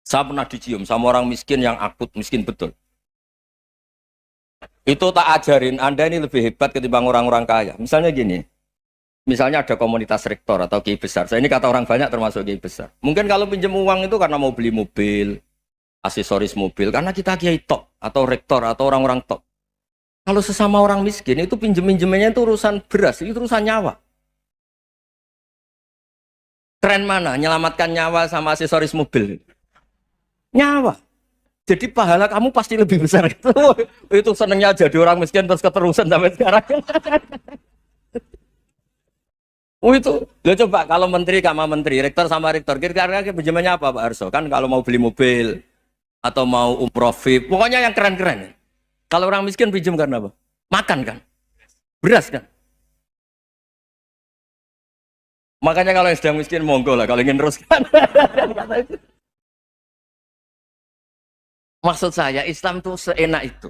Saya pernah dicium sama orang miskin yang akut miskin betul. Itu tak ajarin Anda ini lebih hebat ketimbang orang-orang kaya. Misalnya gini, misalnya ada komunitas rektor atau kiai besar. Saya ini kata orang banyak termasuk kiai besar. Mungkin kalau pinjam uang itu karena mau beli mobil, aksesoris mobil, karena kita kiai top atau rektor atau orang-orang top. Kalau sesama orang miskin itu pinjem-pinjemannya itu urusan beras, itu urusan nyawa. Tren mana? Menyelamatkan nyawa sama aksesoris mobil. Nyawa. Jadi pahala kamu pasti lebih besar itu. Itu senengnya jadi orang miskin terus keterusan sampai sekarang. Oh itu, lo coba kalau menteri sama menteri, rektor sama rektor, kira-kira pinjamannya apa Pak Arso? Kan kalau mau beli mobil atau mau umroh VIP, pokoknya yang keren-keren. Kalau orang miskin pinjam karena apa? Makan kan, beras kan. Makanya kalau yang sedang miskin monggo lah, kalau ingin terus kan. Maksud saya Islam tuh seenak itu,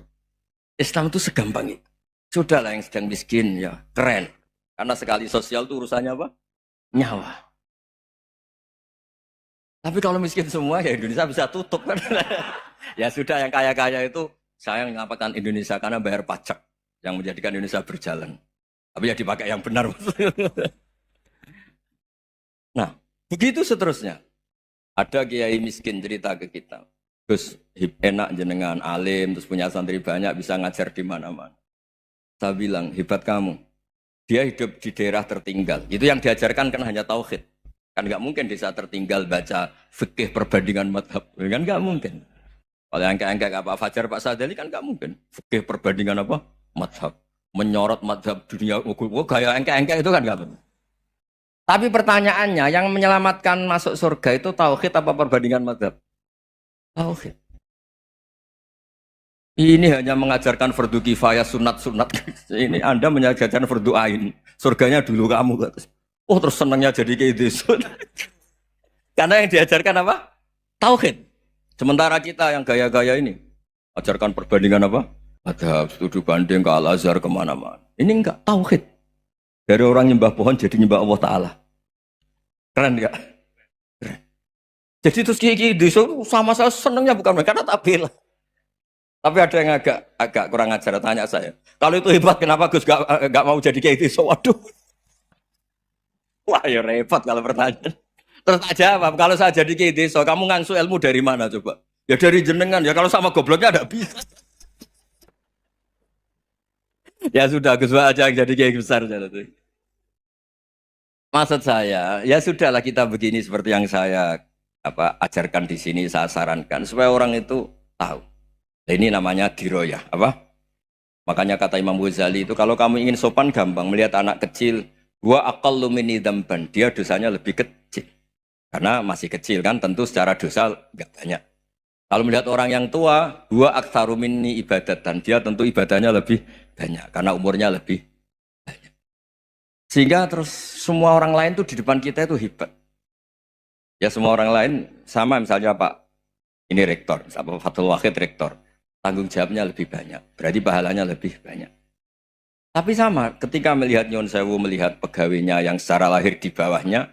Islam tuh segampang itu. Sudahlah yang sedang miskin ya keren, karena sekali sosial tuh urusannya apa? Nyawa. Tapi kalau miskin semua ya Indonesia bisa tutup kan. Ya sudah yang kaya-kaya itu saya mengatakan Indonesia karena bayar pajak yang menjadikan Indonesia berjalan. Tapi ya dipakai yang benar. Nah, begitu seterusnya. Ada kiai miskin cerita ke kita. Terus enak jenengan alim, terus punya santri banyak, bisa ngajar di mana-mana. Saya bilang, hebat kamu. Dia hidup di daerah tertinggal. Itu yang diajarkan kan hanya tauhid. Kan nggak mungkin desa tertinggal baca fikih perbandingan madhab. Kan nggak mungkin. Kalau yang kayak Pak Fajar, Pak Sadali kan nggak mungkin. Fikih perbandingan apa? Madhab. Menyorot madhab dunia. Oh, gaya engke-engke itu kan nggak mungkin. Tapi pertanyaannya, yang menyelamatkan masuk surga itu tauhid apa perbandingan madhab? Tauhid. Ini hanya mengajarkan fardu kifayah sunat-sunat. Ini Anda mengajarkan fardu ain. Surganya dulu kamu. Oh terus senangnya jadi kayak gitu. Karena yang diajarkan apa? Tauhid. Sementara kita yang gaya-gaya ini ajarkan perbandingan apa? Madhab, studi banding ke Al-Azhar kemana-mana. Ini enggak tauhid. Dari orang nyembah pohon jadi nyembah Allah Ta'ala. Keren enggak? Keren. Jadi terus kiai desa sama saya senangnya bukan karena tak bela. Tapi ada yang agak kurang ajar tanya saya. Kalau itu hebat kenapa Gus gak mau jadi kiai desa? Waduh. Wah ya repot kalau pertanyaan. Terus tak jawab, kalau saya jadi kiai desa, kamu ngangsu ilmu dari mana coba? Ya dari jenengan. Ya kalau sama gobloknya ada bisa. Ya sudah Gus aja yang jadi kiai besar. Maksud saya, ya sudahlah kita begini seperti yang saya ajarkan di sini, saya sarankan supaya orang itu tahu. Nah, ini namanya diroyah, apa? Makanya kata Imam Ghazali itu kalau kamu ingin sopan gampang melihat anak kecil, gua aqallu minni dzamban, dia dosanya lebih kecil. Karena masih kecil kan, tentu secara dosa enggak banyak. Kalau melihat orang yang tua, gua aktsaru minni ibadatan, dia tentu ibadahnya lebih banyak karena umurnya lebih banyak. Sehingga terus semua orang lain tuh di depan kita itu hebat. Ya semua orang lain sama misalnya Pak ini rektor, Pak Fathul Wahid rektor. Tanggung jawabnya lebih banyak, berarti pahalanya lebih banyak. Tapi sama, ketika melihat Nyon Sewu, melihat pegawainya yang secara lahir di bawahnya,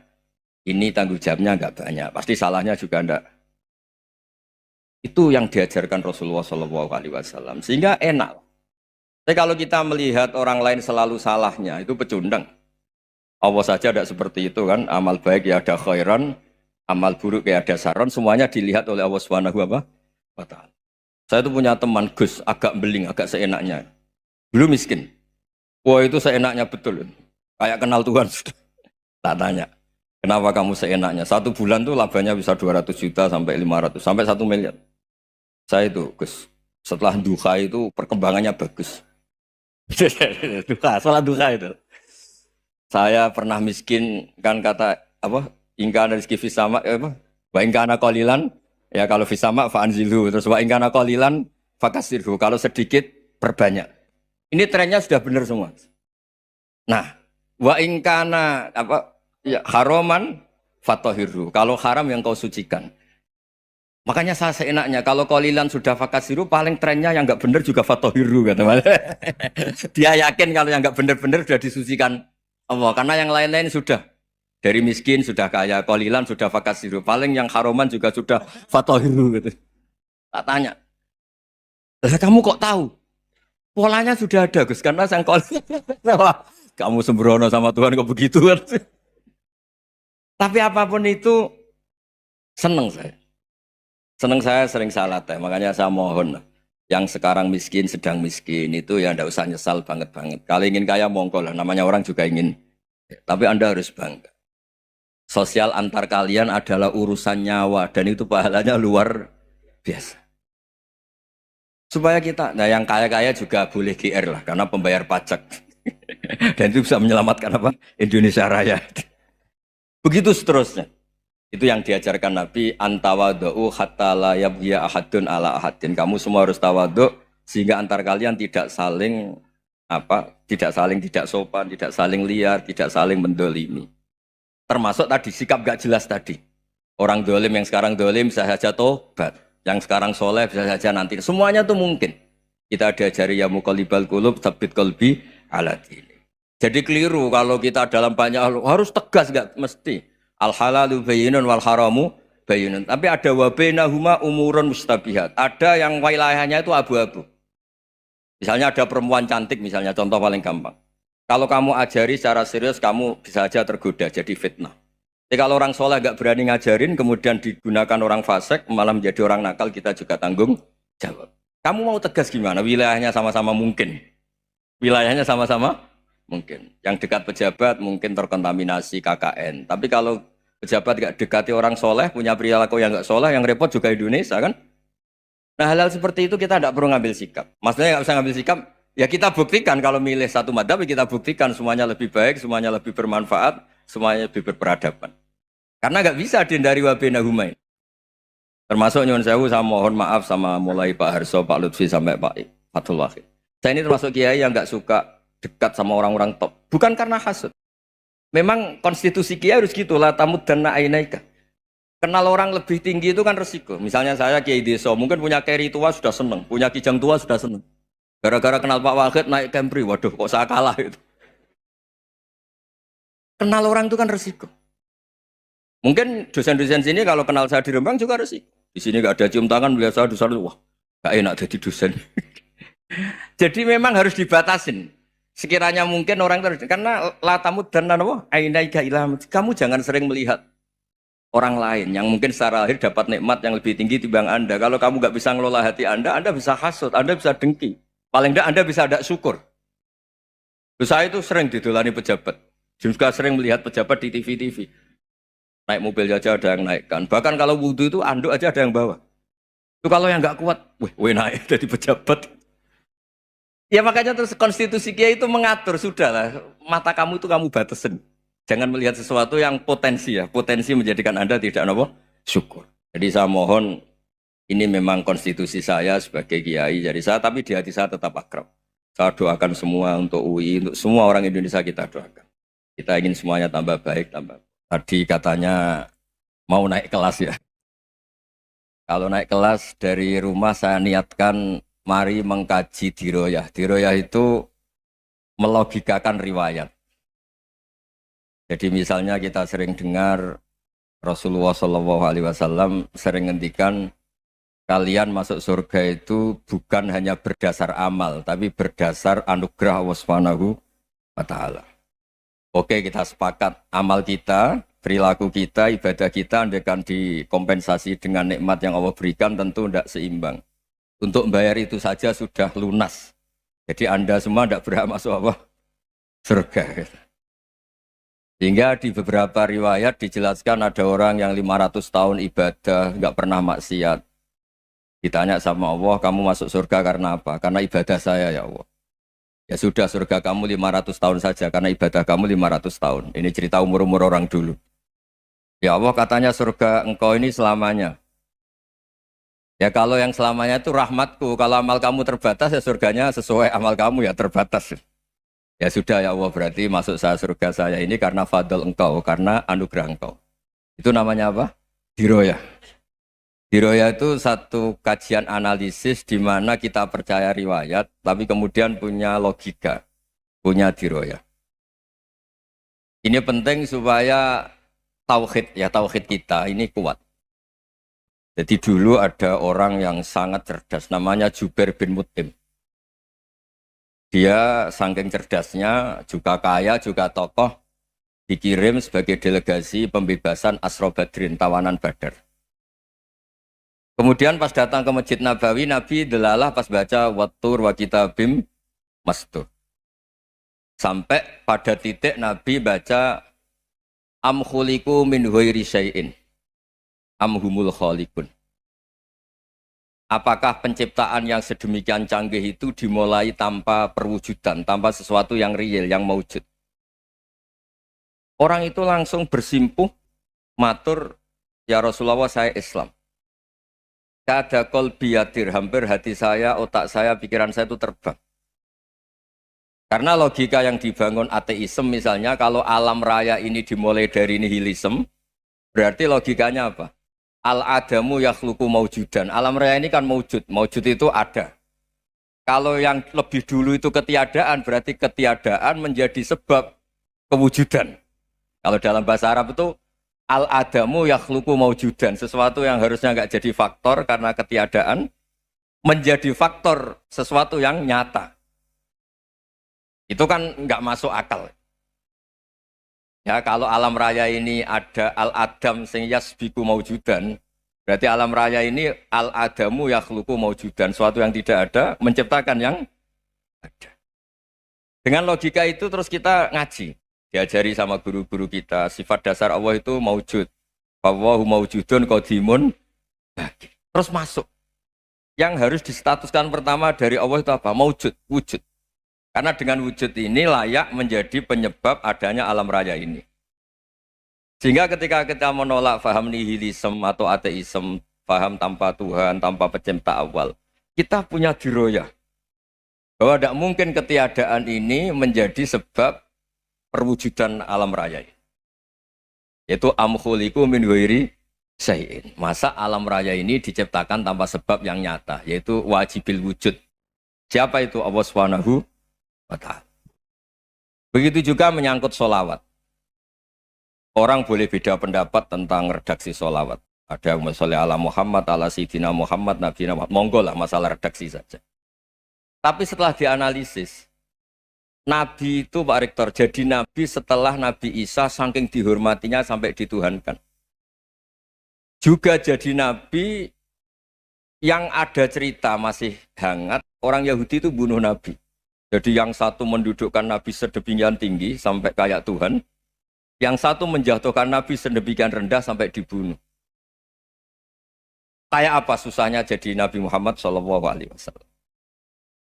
ini tanggung jawabnya enggak banyak, pasti salahnya juga enggak. Itu yang diajarkan Rasulullah SAW, sehingga enak. Tapi kalau kita melihat orang lain selalu salahnya, itu pecundang. Allah saja tidak seperti itu kan, amal baik ya ada khairan, amal buruk ya ada saron, semuanya dilihat oleh Allah Subhanahu wa Ta'ala. Saya itu punya teman Gus, agak beling, agak seenaknya. Dulu miskin. Wah itu seenaknya betul. Kayak kenal Tuhan sudah. Tak tanya, kenapa kamu seenaknya? Satu bulan tuh labanya bisa 200 juta sampai 500, sampai 1 miliar. Saya itu Gus, setelah duha itu perkembangannya bagus. Duha, salah duha itu. Saya pernah miskin, kan kata, apa, ingkana rizki fisama, apa, wa ingkana qalilan, ya kalau fisama fa'anzilhu, terus wa ingkana qalilan fakasirhu, kalau sedikit perbanyak. Ini trennya sudah benar semua. Nah, wa ingkana apa ya haroman fatohirhu, kalau haram yang kau sucikan. Makanya saya seenaknya kalau qalilan sudah fakasiru, paling trennya yang enggak benar juga fatohirhu kata Mas. Dia yakin kalau yang enggak benar-benar sudah disucikan Allah, karena yang lain-lain sudah Dari miskin sudah kaya, qalilan sudah fakasiru. Paling yang haroman juga sudah fatohiru gitu. Tak tanya, lah kamu kok tahu? Polanya sudah ada Gus, karena sang qalilan. Wah, kamu sembrono sama Tuhan kok begitu kan? Tapi apapun itu seneng saya. Seneng saya sering salah teh, makanya saya mohon lah. Yang sekarang miskin, sedang miskin itu ya ndak usah nyesal banget-banget. Kalau ingin kaya monggo lah, namanya orang juga ingin. Tapi Anda harus bangga. Sosial antar kalian adalah urusan nyawa dan itu pahalanya luar biasa. Supaya kita, nah yang kaya-kaya juga boleh GR lah karena pembayar pajak. Dan itu bisa menyelamatkan apa? Indonesia Raya. Begitu seterusnya. Itu yang diajarkan Nabi, antawadhu hatta la yabghiya ahadun ala ahadin. Kamu semua harus tawadhu sehingga antar kalian tidak saling tidak sopan, tidak saling liar, tidak saling mendolimi. Termasuk tadi sikap gak jelas tadi. Orang dolim yang sekarang dolim bisa saja tobat, yang sekarang soleh bisa saja nanti. Semuanya tuh mungkin. Kita diajari ya muqallibal qulub tsabbit qalbi ala dini. Jadi keliru kalau kita dalam banyak hal harus tegas, gak mesti. Al halalu bayyinun wal haramu bayyinun. Tapi ada wa bainahuma umurun mustabihat. Ada yang wilayahnya itu abu-abu. Misalnya ada perempuan cantik misalnya, contoh paling gampang. Kalau kamu ajari secara serius, kamu bisa saja tergoda jadi fitnah. Jadi kalau orang soleh gak berani ngajarin, kemudian digunakan orang fasik, malah menjadi orang nakal, kita juga tanggung jawab. Kamu mau tegas gimana? Wilayahnya sama-sama mungkin. Wilayahnya sama-sama mungkin. Yang dekat pejabat mungkin terkontaminasi KKN. Tapi kalau pejabat gak dekati orang soleh, punya perilaku yang gak soleh, yang repot juga Indonesia kan? Nah hal-hal seperti itu kita tidak perlu ngambil sikap. Maksudnya nggak usah ngambil sikap, ya kita buktikan kalau milih satu madhab, kita buktikan semuanya lebih baik, semuanya lebih bermanfaat, semuanya lebih berperadaban. Karena nggak bisa dihindari wabena humain. Termasuk nyuwun sewu, saya mohon maaf sama mulai Pak Harso, Pak Lutfi sampai Pak Fathul Wahid. Saya ini termasuk kiai yang nggak suka dekat sama orang-orang top. Bukan karena hasud. Memang konstitusi kiai harus gitu lah, tamud dan na'inaika. Kenal orang lebih tinggi itu kan resiko. Misalnya saya kiai desa, mungkin punya keri tua sudah seneng, punya kijang tua sudah seneng. Gara-gara kenal Pak Wahid naik Kempri, waduh kok saya kalah itu. Kenal orang itu kan resiko. Mungkin dosen-dosen sini kalau kenal saya di Rembang juga resiko. Di sini gak ada cium tangan, melihat saya dosen, wah gak enak jadi dosen. Jadi memang harus dibatasin. Sekiranya mungkin orang terus, karena latamud dan nanawa, ainaika ilham. Kamu jangan sering melihat orang lain yang mungkin secara lahir dapat nikmat yang lebih tinggi timbang Anda. Kalau kamu nggak bisa ngelola hati Anda bisa hasut, Anda bisa dengki. Paling tidak Anda bisa ada syukur. Saya itu sering didolani pejabat. Juga sering melihat pejabat di TV-TV. Naik mobil aja ada yang naikkan. Bahkan kalau wudhu itu anduk aja ada yang bawa. Itu kalau yang nggak kuat, weh naik jadi pejabat. Ya makanya terus konstitusi kiai itu mengatur, sudahlah. Mata kamu itu kamu batasin. Jangan melihat sesuatu yang potensi ya. Potensi menjadikan Anda tidak apa? Syukur. Jadi saya mohon, ini memang konstitusi saya sebagai kiai. Jadi saya, tapi di hati saya tetap akrab. Saya doakan semua untuk UI, untuk semua orang Indonesia kita doakan. Kita ingin semuanya tambah baik, tambah. Tadi katanya mau naik kelas ya. Kalau naik kelas dari rumah saya niatkan mari mengkaji diroyah. Diroyah itu melogikakan riwayat. Jadi misalnya kita sering dengar Rasulullah SAW sering ngendikan kalian masuk surga itu bukan hanya berdasar amal, tapi berdasar anugerah Allah Subhanahu wa Ta'ala. Oke, kita sepakat amal kita, perilaku kita, ibadah kita andaikan dikompensasi dengan nikmat yang Allah berikan tentu tidak seimbang. Untuk membayar itu saja sudah lunas. Jadi Anda semua tidak berhak masuk apa? Surga. Sehingga di beberapa riwayat dijelaskan ada orang yang 500 tahun ibadah, nggak pernah maksiat. Ditanya sama Allah, kamu masuk surga karena apa? Karena ibadah saya ya Allah. Ya sudah, surga kamu 500 tahun saja, karena ibadah kamu 500 tahun. Ini cerita umur-umur orang dulu. Ya Allah katanya surga engkau ini selamanya. Ya kalau yang selamanya itu rahmatku, kalau amal kamu terbatas ya surganya sesuai amal kamu ya terbatas. Ya sudah ya Allah, berarti masuk saya surga saya ini karena fadl engkau, karena anugerah engkau. Itu namanya apa? Diroyah. Diroyah itu satu kajian analisis di mana kita percaya riwayat, tapi kemudian punya logika, punya diroyah. Ini penting supaya tauhid kita ini kuat. Jadi dulu ada orang yang sangat cerdas, namanya Jubair bin Mut'im. Dia saking cerdasnya, juga kaya, juga tokoh, dikirim sebagai delegasi pembebasan Asra Badrin, tawanan Badar. Kemudian pas datang ke Masjid Nabawi, Nabi delalah pas baca Wattur wa kitabim mastur. Sampai pada titik Nabi baca Am khuliqu min ghairi syai'in am humul khaliqun. Apakah penciptaan yang sedemikian canggih itu dimulai tanpa perwujudan, tanpa sesuatu yang real, yang maujud? Orang itu langsung bersimpuh, matur, ya Rasulullah saya Islam. Kada qalbi yatir, hampir hati saya, otak saya, pikiran saya itu terbang. Karena logika yang dibangun ateisme misalnya, kalau alam raya ini dimulai dari nihilisme, berarti logikanya apa? Al-adamu yakhluqu maujudan. Alam raya ini kan maujud. Maujud itu ada. Kalau yang lebih dulu itu ketiadaan, berarti ketiadaan menjadi sebab kewujudan. Kalau dalam bahasa Arab itu al-adamu yakhluqu maujudan. Sesuatu yang harusnya nggak jadi faktor karena ketiadaan, menjadi faktor sesuatu yang nyata. Itu kan nggak masuk akal. Ya, kalau alam raya ini ada al-adam sing yasbiku maujudan, berarti alam raya ini al-adamu yakhluqu maujudan, suatu yang tidak ada menciptakan yang ada. Dengan logika itu terus kita ngaji, diajari sama guru-guru kita, sifat dasar Allah itu maujud. Wallahu maujudun qadimun. Terus masuk. Yang harus distatuskan pertama dari Allah itu apa? Maujud, wujud. Karena dengan wujud ini layak menjadi penyebab adanya alam raya ini. Sehingga ketika kita menolak faham nihilisme atau ateisme, faham tanpa Tuhan, tanpa pencipta awal, kita punya diroyah. Bahwa tidak mungkin ketiadaan ini menjadi sebab perwujudan alam raya. Yaitu amkhuliku min ghairi syai'in. Masa alam raya ini diciptakan tanpa sebab yang nyata, yaitu wajibil wujud. Siapa itu? Allah Subhanahu wa ta'ala. Begitu juga menyangkut sholawat. Orang boleh beda pendapat tentang redaksi sholawat. Ada yang sholli ala Muhammad, ala Sayyidina Muhammad, Nabi Muhammad. Monggo lah masalah redaksi saja. Tapi setelah dianalisis, Nabi itu Pak Rektor, jadi Nabi setelah Nabi Isa saking dihormatinya sampai dituhankan. Juga jadi Nabi yang ada cerita masih hangat, orang Yahudi itu bunuh Nabi. Jadi yang satu mendudukkan Nabi sedemikian tinggi sampai kayak Tuhan, yang satu menjatuhkan Nabi sedemikian rendah sampai dibunuh. Kayak apa susahnya jadi Nabi Muhammad SAW.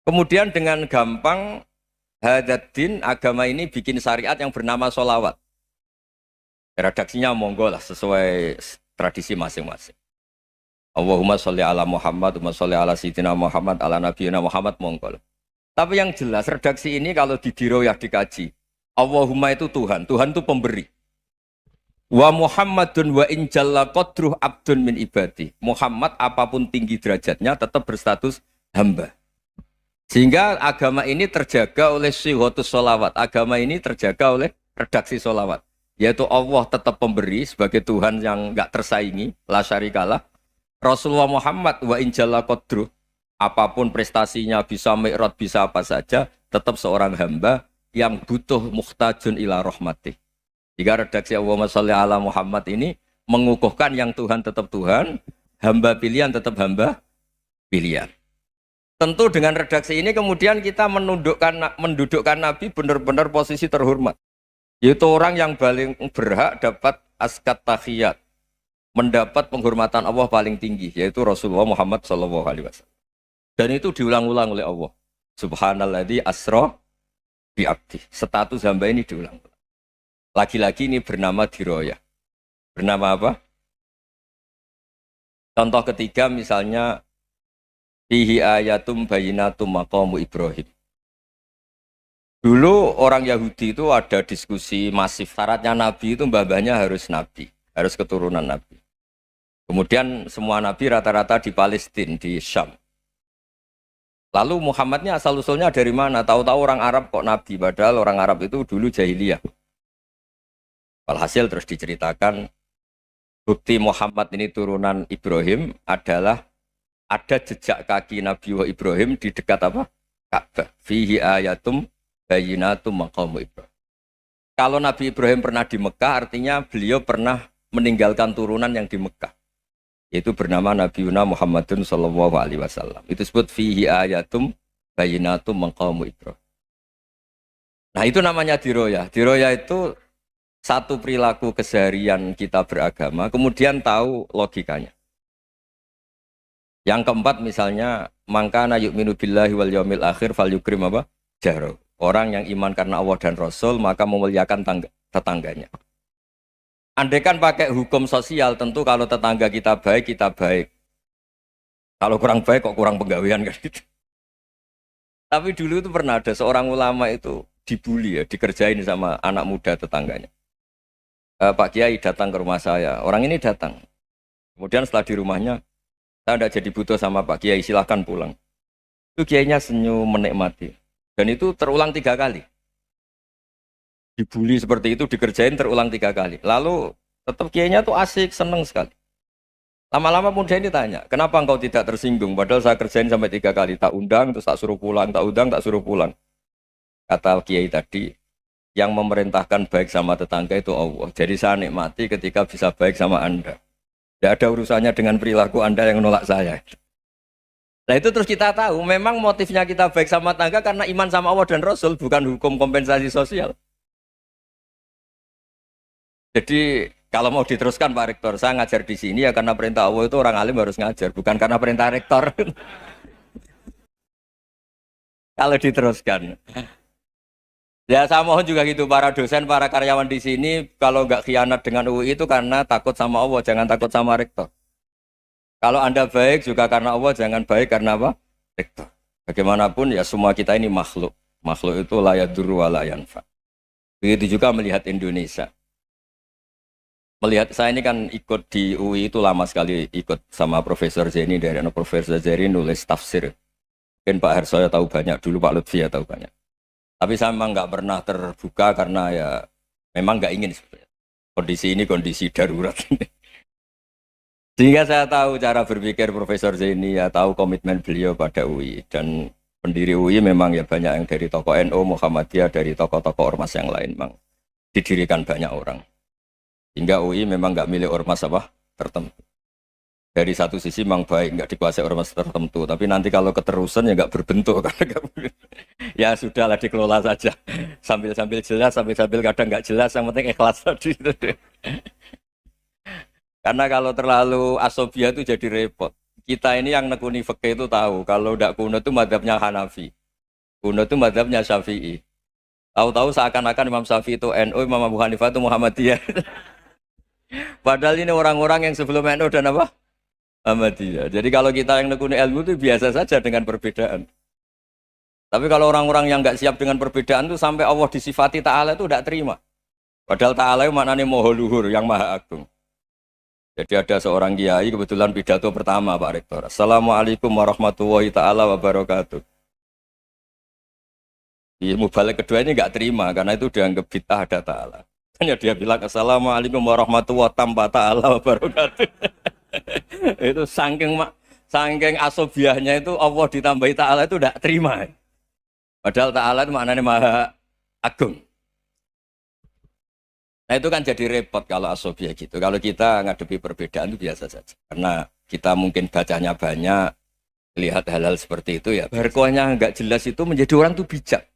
Kemudian dengan gampang Hadaddin agama ini bikin syariat yang bernama sholawat. Redaksinya monggo lah sesuai tradisi masing-masing. Allahumma sholli ala Muhammad, Allahumma sholli ala Sayyidina Muhammad, ala Nabiyina Muhammad, monggo lah. Tapi yang jelas redaksi ini kalau didiroyah dikaji, Allahumma itu Tuhan, Tuhan itu pemberi. Wa Muhammadun wa in jalla qadruh abdun min ibadi. Muhammad apapun tinggi derajatnya tetap berstatus hamba. Sehingga agama ini terjaga oleh syihotus sholawat. Agama ini terjaga oleh redaksi sholawat. Yaitu Allah tetap pemberi sebagai Tuhan yang enggak tersaingi, la syarikalah. Rasulullah Muhammad wa in jalla qadruh. Apapun prestasinya, bisa mi'raj, bisa apa saja, tetap seorang hamba yang butuh muhtajun ila rahmatih. Jika redaksi Allahumma sholli ala Muhammad ini mengukuhkan yang Tuhan tetap Tuhan, hamba pilihan tetap hamba pilihan. Tentu dengan redaksi ini kemudian kita mendudukkan Nabi benar-benar posisi terhormat. Yaitu orang yang paling berhak dapat askat tahiyat, mendapat penghormatan Allah paling tinggi, yaitu Rasulullah Muhammad SAW. Dan itu diulang-ulang oleh Allah. Subhanalladzi asra bi'abdi. Status hamba ini diulang-ulang. Lagi-lagi ini bernama diroyah. Bernama apa? Contoh ketiga misalnya fihi ayatum bayinatum maqamu Ibrahim. Dulu orang Yahudi itu ada diskusi masif. Syaratnya Nabi itu mbah-mbahnya harus Nabi. Harus keturunan Nabi. Kemudian semua Nabi rata-rata di Palestina, di Syam. Lalu Muhammadnya asal-usulnya dari mana? Tahu-tahu orang Arab kok Nabi. Padahal orang Arab itu dulu jahiliyah. Walhasil terus diceritakan bukti Muhammad ini turunan Ibrahim adalah ada jejak kaki Nabi Ibrahim di dekat apa? Ka'bah. Fihi ayatum bayyinatum maqamu Ibrahim. Kalau Nabi Ibrahim pernah di Mekah, artinya beliau pernah meninggalkan turunan yang di Mekah. Yaitu bernama Nabiuna Muhammadun sallallahu alaihi wasallam. Itu disebut fihi ayatum bayyinatum maqamu Ibrahim. Nah, itu namanya diroya. Diroya itu satu perilaku keseharian kita beragama, kemudian tahu logikanya. Yang keempat misalnya, mangkana yu'minu billahi wal yaumil akhir fal yukrim apa? Jaro. Orang yang iman karena Allah dan Rasul, maka memuliakan tetangganya. Andai kan pakai hukum sosial, tentu kalau tetangga kita baik, kita baik. Kalau kurang baik, kok kurang penggawean kan gitu. Tapi dulu itu pernah ada seorang ulama itu dibully ya, dikerjain sama anak muda tetangganya. Pak Kiai datang ke rumah saya. Orang ini datang. Kemudian setelah di rumahnya, saya tidak jadi butuh sama Pak Kiai, silahkan pulang. Itu Kiainya senyum menikmati. Dan itu terulang 3 kali. Dibully seperti itu, dikerjain terulang 3 kali. Lalu tetap Kiainya tuh asik, seneng sekali. Lama-lama muda ini tanya, kenapa engkau tidak tersinggung? Padahal saya kerjain sampai 3 kali. Tak undang, terus tak suruh pulang, tak undang, tak suruh pulang. Kata Kiai tadi, yang memerintahkan baik sama tetangga itu Allah. Jadi saya nikmati ketika bisa baik sama Anda. Tidak ada urusannya dengan perilaku Anda yang menolak saya. Nah itu terus kita tahu, memang motifnya kita baik sama tetangga karena iman sama Allah dan Rasul, bukan hukum kompensasi sosial. Jadi kalau mau diteruskan Pak Rektor, saya ngajar di sini ya karena perintah Allah itu orang alim harus ngajar, bukan karena perintah Rektor. Kalau diteruskan. Ya saya mohon juga gitu para dosen, para karyawan di sini kalau nggak khianat dengan UI itu karena takut sama Allah, jangan takut sama rektor. Kalau Anda baik juga karena Allah, jangan baik karena apa? Rektor. Bagaimanapun ya semua kita ini makhluk. Makhluk itu la yadurru wa la yanfa. Begitu juga melihat Indonesia. Melihat saya ini kan ikut di UI itu lama sekali ikut sama Profesor Zeni dari Profesor Zeni nulis tafsir. Mungkin Pak Hersoyo tahu banyak, dulu Pak Lutfi ya tahu banyak. Tapi saya memang nggak pernah terbuka karena ya memang nggak ingin sebenarnya. Kondisi ini kondisi darurat. Sehingga saya tahu cara berpikir Profesor Zaini, ya tahu komitmen beliau pada UI. Dan pendiri UI memang ya banyak yang dari tokoh NU, Muhammadiyah, dari tokoh-tokoh ormas yang lain memang didirikan banyak orang. Sehingga UI memang nggak milik ormas apa tertentu. Dari satu sisi memang baik, nggak dikuasai ormas tertentu. Tapi nanti kalau keterusan ya nggak berbentuk. Ya sudahlah dikelola saja. Sambil-sambil jelas, sambil-sambil kadang nggak jelas. Yang penting ikhlas tadi. Karena kalau terlalu asobia itu jadi repot. Kita ini yang nekuni fikih itu tahu. Kalau tidak kuno itu madhabnya Hanafi. Kuno itu madhabnya Syafi'i. Tahu-tahu seakan-akan Imam Syafi'i itu NU, Imam Abu Hanifah itu Muhammadiyah. Padahal ini orang-orang yang sebelum NU dan apa? Muhammadiyah. Jadi kalau kita yang nekuni ilmu itu biasa saja dengan perbedaan. Tapi kalau orang-orang yang nggak siap dengan perbedaan itu sampai Allah disifati Ta'ala itu tidak terima. Padahal Ta'ala itu maknanya Maha Luhur, yang Maha Agung. Jadi ada seorang kiai kebetulan pidato pertama Pak Rektor. Assalamualaikum warahmatullahi ta'ala wabarakatuh. Di mubalik kedua ini nggak terima karena itu dianggap bid'ah ada Ta'ala. Hanya dia bilang Assalamualaikum warahmatullahi ta'ala wabarakatuh. Itu saking asobiahnya itu Allah ditambahi Ta'ala itu tidak terima. Padahal Ta'ala itu maknanya Maha Agung. Nah itu kan jadi repot kalau asobiah gitu. Kalau kita ngadepi perbedaan itu biasa saja. Karena kita mungkin bacanya banyak, lihat hal-hal seperti itu ya. Berkohnya nggak jelas itu menjadi orang tuh bijak.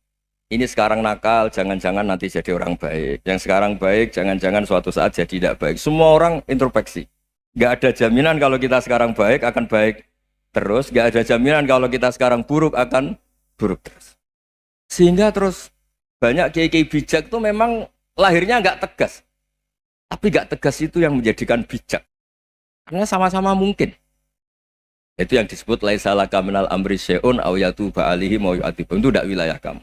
Ini sekarang nakal, jangan-jangan nanti jadi orang baik. Yang sekarang baik, jangan-jangan suatu saat jadi tidak baik. Semua orang introspeksi. Nggak ada jaminan kalau kita sekarang baik akan baik terus. Nggak ada jaminan kalau kita sekarang buruk akan buruk terus. Sehingga terus banyak kiai-kiai bijak itu memang lahirnya nggak tegas. Tapi nggak tegas itu yang menjadikan bijak. Karena sama-sama mungkin. Itu yang disebut laisa laka minal amri syai'un aw yatuba alaihim wa yu'adzibum. Itu tidak wilayah kamu.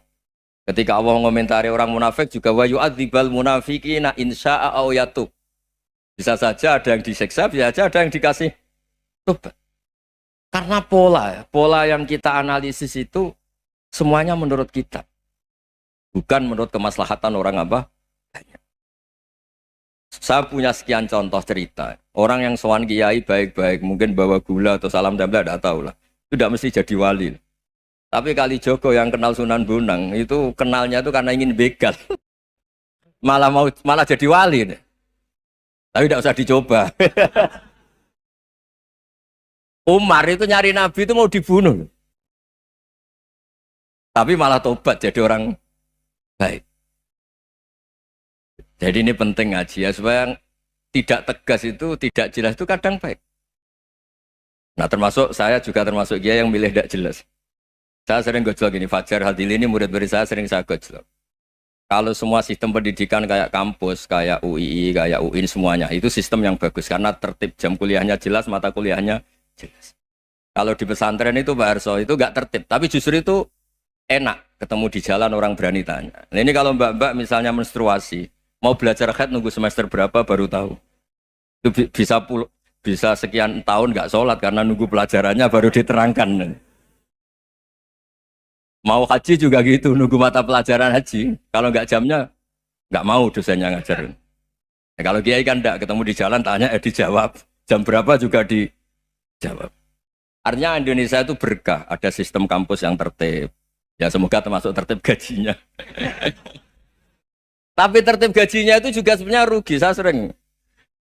Ketika Allah mengomentari orang munafik juga wa yu'adzibal munafiqina insya'a aw yatub. Bisa saja ada yang disiksa, bisa saja ada yang dikasih tobat. Karena pola yang kita analisis itu semuanya menurut kita. Bukan menurut kemaslahatan orang apa? Banyak. Saya punya sekian contoh cerita. Orang yang sowan kiai baik-baik, mungkin bawa gula atau salam tempel, tidak tahu lah. Itu tidak mesti jadi wali. Tapi Kali Jogo yang kenal Sunan Bonang itu kenalnya itu karena ingin begal, malah jadi wali. Nih. Tapi tidak usah dicoba. Umar itu nyari Nabi itu mau dibunuh, tapi malah tobat jadi orang baik. Jadi ini penting ngaji ya supaya tidak tegas itu, tidak jelas itu kadang baik. Nah termasuk saya juga termasuk dia yang milih tidak jelas. Saya sering gojlok gini, Fajar Hadili ini murid-murid saya sering saya gojlok. Kalau semua sistem pendidikan kayak kampus, kayak UII, kayak UIN semuanya, itu sistem yang bagus karena tertib jam kuliahnya jelas, mata kuliahnya jelas. Kalau di pesantren itu Pak Arso itu nggak tertib, tapi justru itu enak ketemu di jalan orang berani tanya. Nah, ini kalau mbak-mbak misalnya menstruasi, mau belajar haid nunggu semester berapa baru tahu. Itu bisa sekian tahun nggak sholat karena nunggu pelajarannya baru diterangkan. Mau haji juga gitu, nunggu mata pelajaran haji. Kalau nggak jamnya, nggak mau dosennya ngajarin. Nah, kalau kiai kan nggak ketemu di jalan, tanya dijawab. Jam berapa juga dijawab. Artinya Indonesia itu berkah, ada sistem kampus yang tertib. Ya semoga termasuk tertib gajinya. Tapi tertib gajinya itu juga sebenarnya rugi. Saya sering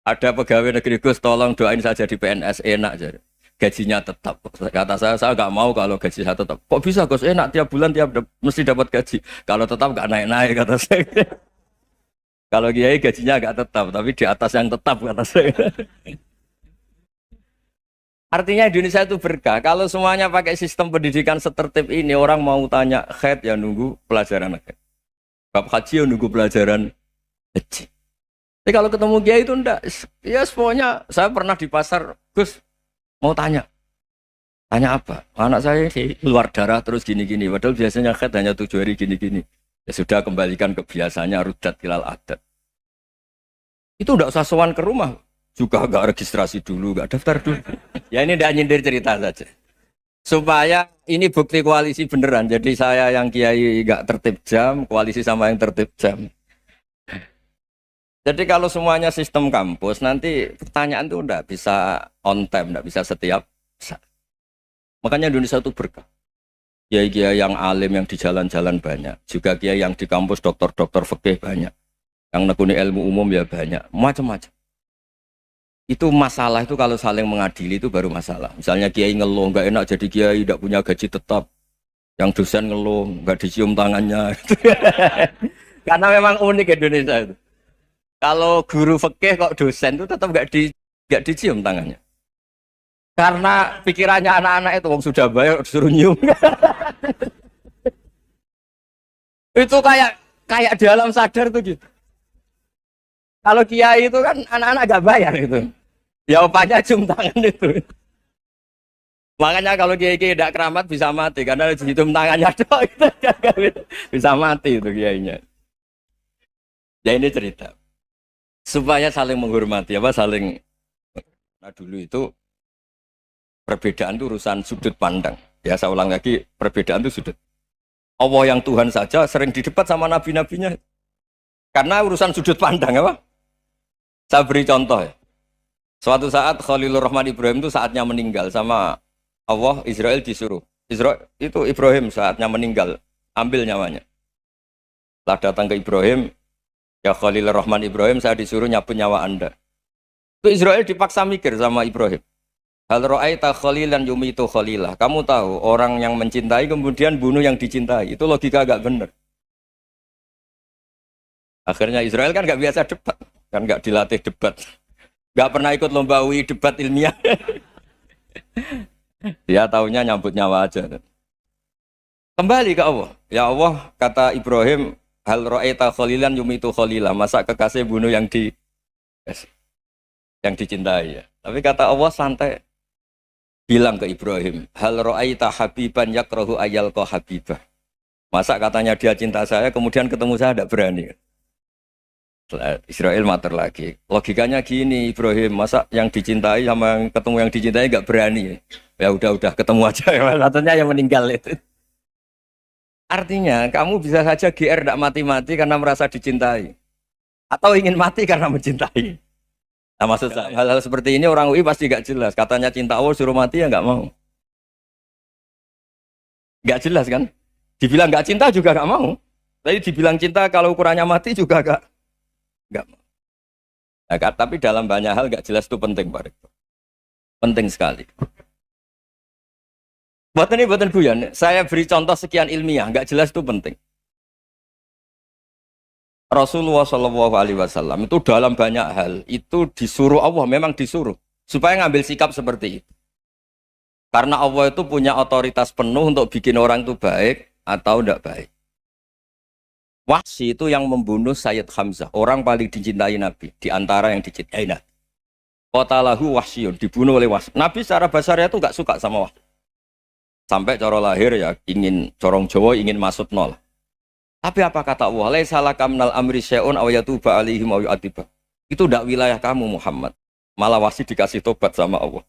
ada pegawai negeri Gus, tolong doain saja di PNS enak jadi. Gajinya tetap. Kata saya nggak mau kalau gaji saya tetap. Kok bisa Gus enak tiap bulan mesti dapat gaji. Kalau tetap nggak naik-naik kata saya. Kalau kiai gajinya nggak tetap, tapi di atas yang tetap kata saya. Artinya Indonesia itu berkah. Kalau semuanya pakai sistem pendidikan setertib ini, orang mau tanya haid ya nunggu pelajaran haid. Bab haji ya nunggu pelajaran haji. Tapi kalau ketemu kiai itu enggak. Ya semuanya saya pernah di pasar, Gus mau tanya apa? Anak saya keluar darah terus gini-gini. Padahal biasanya haid hanya 7 hari gini-gini. Ya sudah kembalikan ke biasanya rudat hilal adat. Itu enggak usah sowan ke rumah. Juga enggak registrasi dulu, enggak daftar dulu. Ya ini enggak nyindir cerita saja. Supaya ini bukti koalisi beneran. Jadi saya yang kiai enggak tertib jam, koalisi sama yang tertib jam. Jadi kalau semuanya sistem kampus, nanti pertanyaan itu enggak bisa on time, enggak bisa setiap saat. Makanya Indonesia itu berkah. Kiai-kiai yang alim yang di jalan-jalan banyak. Juga kiai yang di kampus dokter-dokter fikih banyak. Yang nekuni ilmu umum ya banyak. Macam-macam. Itu masalah itu kalau saling mengadili itu baru masalah. Misalnya kiai ngeluh, enggak enak jadi kiai, enggak punya gaji tetap. Yang dosen ngeluh, enggak dicium tangannya. Karena memang unik Indonesia itu. Kalau guru fikih kok dosen itu tetap nggak dicium tangannya. Karena pikirannya anak-anak itu wong sudah bayar disuruh nyium. Itu kayak di alam sadar tuh gitu. Kalau kiai itu kan anak-anak gak bayar itu. Ya opanya cium tangan itu. Makanya kalau kiai-kiai tidak keramat bisa mati karena cium tangannya doang itu bisa mati itu kiainya. Ya ini cerita. Supaya saling menghormati, saling. Nah dulu itu perbedaan itu urusan sudut pandang. Ya saya ulang lagi, perbedaan itu sudut. Allah yang Tuhan saja sering didebat sama nabi-nabinya. Karena urusan sudut pandang apa? Saya beri contoh ya. Suatu saat Khalilur Rahman Ibrahim itu saatnya meninggal sama Allah, Israel disuruh. Itu Ibrahim saatnya meninggal, ambil nyawanya. Setelah datang ke Ibrahim, ya Khalilur Rahman Ibrahim, saya disuruh nyabut nyawa Anda. Itu Israel dipaksa mikir sama Ibrahim. Hal ra'aita khalilan yumitu khalilah. Kamu tahu orang yang mencintai kemudian bunuh yang dicintai. Itu logika agak benar. Akhirnya Israel kan nggak biasa debat, kan nggak dilatih debat, nggak pernah ikut lomba UI debat ilmiah. Dia taunya nyambut nyawa aja. Kembali ke Allah. Ya Allah, kata Ibrahim, hal ra'aita khalilan yumitu khalilah. Masa kekasih bunuh yang dicintai ya. Tapi kata Allah santai. Bilang ke Ibrahim, hal ra'aita habiban yakrahu ayyalqa habibah. Masa katanya dia cinta saya, kemudian ketemu saya tidak berani. Israel mater lagi. Logikanya gini, Ibrahim, masa yang dicintai sama yang ketemu yang dicintai nggak berani? Ya udah ketemu aja. Katanya yang meninggal itu. Artinya kamu bisa saja GR tidak mati-mati karena merasa dicintai. atau ingin mati karena mencintai. Nah maksud saya hal-hal seperti ini orang UI pasti gak jelas. Katanya cinta Allah suruh mati ya nggak mau. Nggak jelas kan? Dibilang nggak cinta juga nggak mau. Tapi dibilang cinta kalau ukurannya mati juga nggak mau. Nah, tapi dalam banyak hal nggak jelas itu penting Pak Rektor. Penting sekali. Buatan guyon. Saya beri contoh sekian ilmiah, nggak jelas itu penting. Rasulullah Shallallahu Alaihi Wasallam itu dalam banyak hal itu disuruh Allah, memang disuruh supaya ngambil sikap seperti itu. Karena Allah itu punya otoritas penuh untuk bikin orang itu baik atau tidak baik. Wahsy itu yang membunuh Sayyid Hamzah, orang paling dicintai Nabi, di antara yang dicintai Nabi. Qatalahu Wahsyun, dibunuh oleh Wahsy. Nabi secara basarnya itu nggak suka sama Wahsy. Sampai cara lahir ya ingin corong Jawa ingin masuk nol. Tapi apa kata Allah? Laisa laka minal amri syai'un aw yatuba alaihim aw yu'adziba. Itu tidak wilayah kamu Muhammad. Malah Wahsy dikasih tobat sama Allah.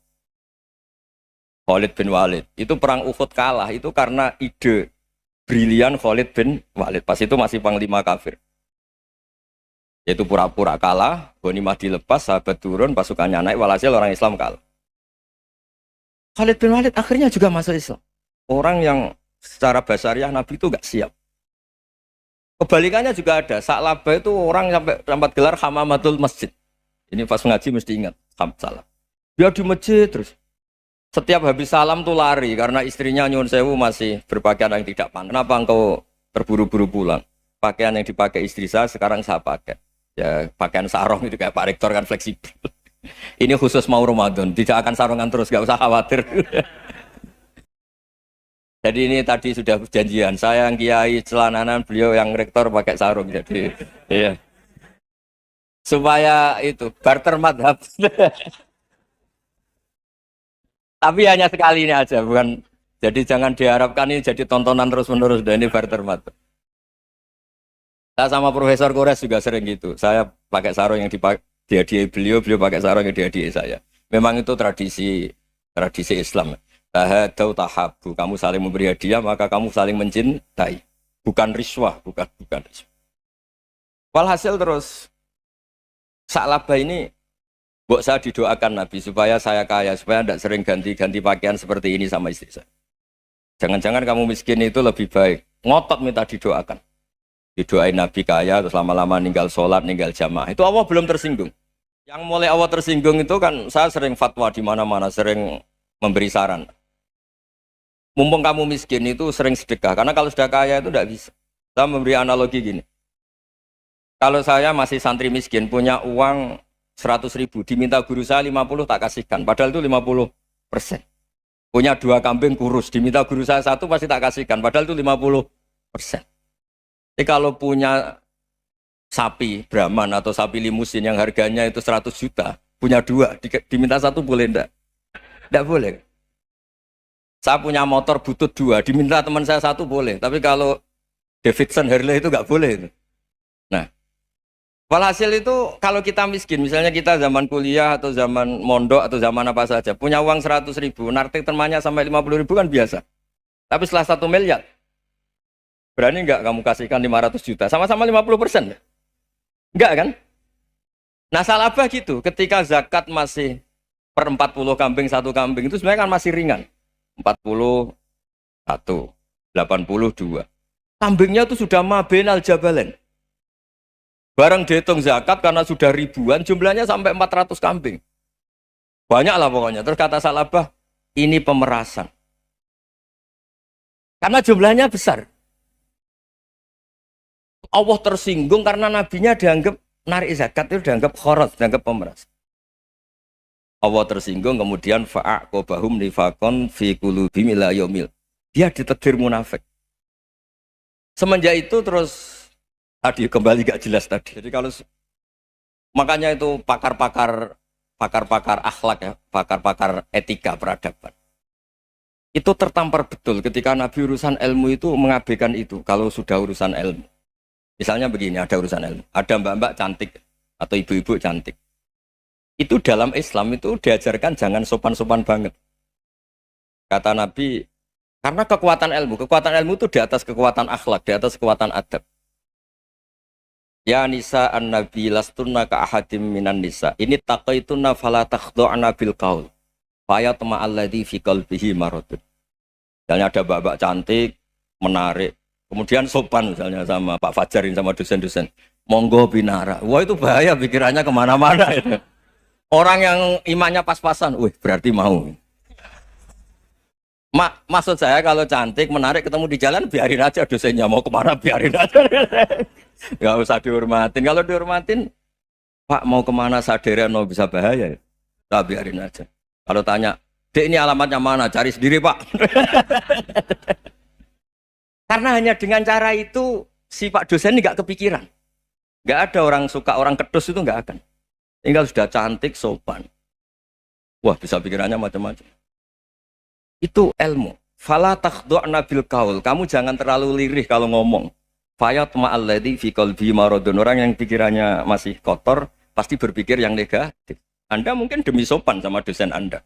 Khalid bin Walid. Itu perang Uhud kalah itu karena ide brilian Khalid bin Walid. Pas itu masih panglima kafir. Yaitu pura-pura kalah, ghanimah dilepas, sahabat turun, pasukannya naik, walhasil orang Islam kalah. Khalid bin Walid akhirnya juga masuk Islam. Orang yang secara basariah Nabi itu gak siap. Kebalikannya juga ada. Sa'labah itu orang sampai tempat gelar Hamamatul Masjid. Ini pas ngaji mesti ingat. Salam. Dia di masjid terus. Setiap habis salam tuh lari karena istrinya nyuwun sewu masih berpakaian yang tidak pantas. Kenapa engkau terburu-buru pulang? Pakaian yang dipakai istri saya sekarang saya pakai. Ya pakaian sarung itu kayak Pak Rektor kan fleksibel. Ini khusus mau Ramadan, tidak akan sarungan terus, gak usah khawatir. Jadi ini tadi sudah janjian. Saya yang kiai celananan, beliau yang rektor pakai sarung. Jadi iya. Supaya itu barter madhab. Tapi hanya sekali ini aja, bukan. Jadi jangan diharapkan ini jadi tontonan terus-menerus. Dan ini barter madhab. Saya sama Profesor Kores juga sering gitu. Saya pakai sarung yang dihadiahi beliau, beliau pakai sarung yang dihadiahi saya. Memang itu tradisi Islam. Tahadau tahabu, kamu saling memberi hadiah maka kamu saling mencintai. Bukan riswah, bukan riswah. Walhasil terus Sa'labah ini mbok saya didoakan Nabi supaya saya kaya, supaya tidak sering ganti-ganti pakaian seperti ini sama istri saya. Jangan-jangan kamu miskin itu lebih baik. Ngotot minta didoakan. Didoain Nabi kaya, terus lama-lama ninggal sholat, ninggal jamaah. Itu Allah belum tersinggung. Yang mulai Allah tersinggung itu kan saya sering fatwa di mana-mana, sering memberi saran. Mumpung kamu miskin itu sering sedekah, karena kalau sudah kaya itu tidak bisa. Saya memberi analogi gini. Kalau saya masih santri miskin, punya uang 100.000, diminta guru saya 50 tak kasihkan, padahal itu 50%. Punya 2 kambing kurus, diminta guru saya 1 pasti tak kasihkan, padahal itu 50%. Jadi kalau punya sapi Brahman atau sapi limusin yang harganya itu 100 juta, punya 2, diminta 1 boleh enggak? Enggak boleh. Saya punya motor butut 2, diminta teman saya 1 boleh, tapi kalau Davidson Harley itu enggak boleh. Nah, walhasil itu kalau kita miskin, misalnya kita zaman kuliah atau zaman mondok atau zaman apa saja, punya uang 100.000, nartik temannya sampai 50.000 kan biasa. Tapi setelah 1 miliar, berani enggak kamu kasihkan 500 juta? Sama-sama 50%. Enggak kan? Nah Sa'labah gitu, ketika zakat masih per 40 kambing, 1 kambing itu sebenarnya kan masih ringan. 41, 82. Kambingnya itu sudah mabenal jabalen. Barang dihitung zakat karena sudah ribuan, jumlahnya sampai 400 kambing. Banyak lah pokoknya. Terus kata Sa'labah, ini pemerasan. Karena jumlahnya besar. Allah tersinggung karena nabinya dianggap narik zakat itu dianggap khorat, dianggap pemeras. Allah tersinggung kemudian fa'aqobahum nifakon fi qulubihim ila yaumil. Dia ditegur munafik. Semenjak itu terus tadi kembali gak jelas tadi. Jadi kalau makanya itu pakar-pakar akhlak ya, pakar-pakar etika peradaban. Itu tertampar betul ketika Nabi urusan ilmu itu mengabaikan itu kalau sudah urusan ilmu. Misalnya begini, ada urusan ilmu, ada mbak-mbak cantik atau ibu-ibu cantik. Itu dalam Islam itu diajarkan jangan sopan-sopan banget. Kata Nabi, karena kekuatan ilmu itu di atas kekuatan akhlak, di atas kekuatan adab. Ya nisa an-nabi lastunna ka ahadim minan nisa. Ini taqaitunna fala takhdu'na bil qaul. Fa yatma alladzi fi qalbihi maradun. Misalnya ada mbak-mbak cantik, menarik, kemudian sopan misalnya sama Pak Fajarin sama dosen-dosen. Monggo binara. Wah itu bahaya pikirannya kemana-mana itu. Orang yang imannya pas-pasan, wih berarti mau. Maksud saya kalau cantik, menarik, ketemu di jalan, biarin aja dosennya mau kemana, biarin aja. Gak usah dihormatin. Kalau dihormatin, Pak mau kemana saderen, no, bisa bahaya. Nah, biarin aja. Kalau tanya, Dek ini alamatnya mana? Cari sendiri Pak. Karena hanya dengan cara itu, si Pak dosen ini gak kepikiran. Gak ada orang suka, orang kedus itu gak akan. Tinggal sudah cantik, sopan. Wah bisa pikirannya macam-macam. Itu ilmu. Fala takhdu'na bil qaul. Kamu jangan terlalu lirih kalau ngomong. Fayat ma'alladzi fi qalbi maradun. Orang yang pikirannya masih kotor pasti berpikir yang negatif. Anda mungkin demi sopan sama dosen Anda.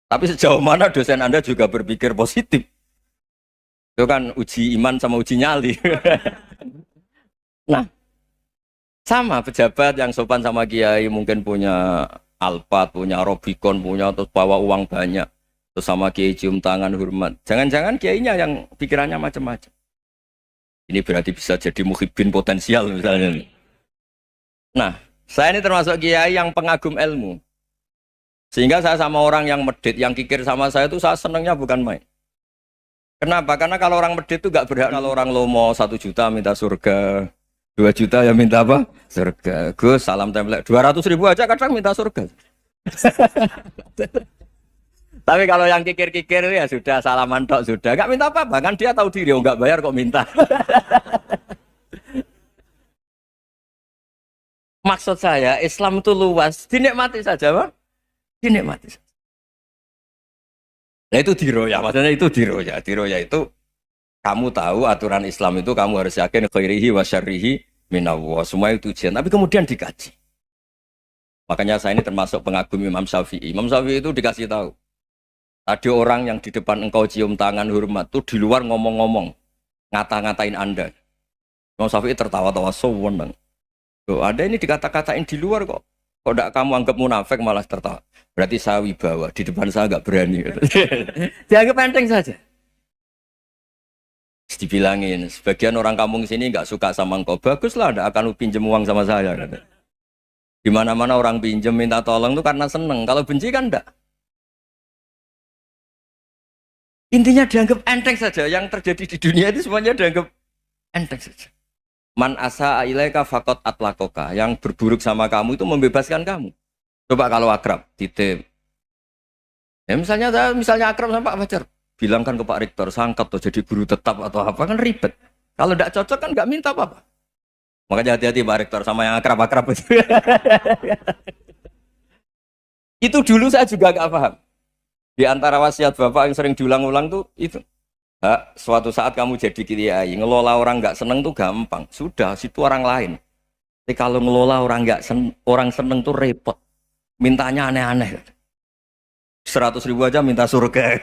Tapi sejauh mana dosen Anda juga berpikir positif. Itu kan uji iman sama uji nyali. Nah, sama pejabat yang sopan sama kiai mungkin punya Alphard, punya Robicon, punya terus bawa uang banyak. Terus sama kiai cium tangan hormat. Jangan-jangan kiainya yang pikirannya macam-macam. Ini berarti bisa jadi muhibbin potensial misalnya. Nah, saya ini termasuk kiai yang pengagum ilmu. Sehingga saya sama orang yang medit, yang kikir sama saya itu saya senangnya bukan main. Kenapa? Karena kalau orang medit itu gak berhak. Kalau orang lomo 1 juta minta surga, 2 juta ya minta apa? Surga. Gus, salam template. 200.000 aja kadang minta surga. Tapi kalau yang kikir-kikir ya sudah salaman tok sudah. Gak minta apa-apa, kan dia tahu diri, oh gak bayar kok minta. Maksud saya, Islam itu luas, dinikmati saja, Pak. Dinikmati saja. Nah itu diroya, maksudnya itu diroya. Diroya itu, kamu tahu aturan Islam itu kamu harus yakin khairihi wa syarrihi minallah. Semua itu ujian, tapi kemudian dikaji. Makanya saya ini termasuk pengagum Imam Syafi'i. Imam Syafi'i itu dikasih tahu. Ada orang yang di depan engkau cium tangan hormat tuh di luar ngomong-ngomong, ngata-ngatain Anda. Imam Syafi'i tertawa-tawa sewenang. Loh, ada ini dikata-katain di luar kok. Kok tidak kamu anggap munafik malah tertawa. Berarti saya wibawa, di depan saya nggak berani. Dianggap enteng saja. Dibilangin, sebagian orang kampung sini nggak suka sama engkau. Baguslah, tidak akan pinjam uang sama saya. Di mana-mana orang pinjam minta tolong itu karena seneng. Kalau benci kan enggak. Intinya dianggap enteng saja. Yang terjadi di dunia itu semuanya dianggap enteng saja. Man asa ilaika faqat atlakoka. Yang berburuk sama kamu itu membebaskan kamu. Coba kalau akrab, titip. Ya misalnya akrab sama Pak Fajar. Bilangkan ke Pak Rektor, sangkat tuh jadi guru tetap atau apa, kan ribet. Kalau tidak cocok kan nggak minta apa-apa. Makanya hati-hati Pak Rektor sama yang akrab-akrab itu. Itu dulu saya juga nggak paham. Di antara wasiat Bapak yang sering diulang-ulang tuh itu. Suatu saat kamu jadi kiai, ngelola orang nggak seneng tuh gampang. Sudah, situ orang lain. Tapi kalau ngelola orang orang seneng tuh repot. Mintanya aneh-aneh. 100.000 aja minta surga.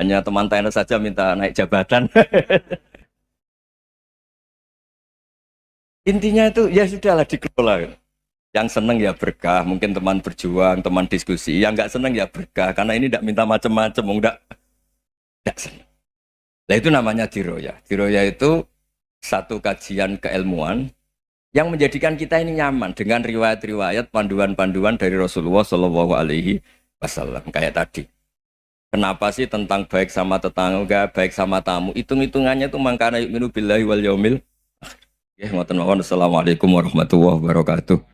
Hanya teman tenis saja minta naik jabatan. Intinya itu ya sudahlah dikelola. Yang seneng ya berkah, mungkin teman berjuang, teman diskusi. Yang nggak seneng ya berkah, karena ini tidak minta macam-macam, enggak seneng. Nah itu namanya diroya. Diroya itu satu kajian keilmuan yang menjadikan kita ini nyaman dengan riwayat-riwayat panduan-panduan dari Rasulullah Shallallahu Alaihi Wasallam kayak tadi. Kenapa sih tentang baik sama tetangga, baik sama tamu? Hitung-hitungannya itu mangkana yu'minu billahi wal yaumil akhir. Ya, ngoten mawon. Assalamualaikum warahmatullahi wabarakatuh.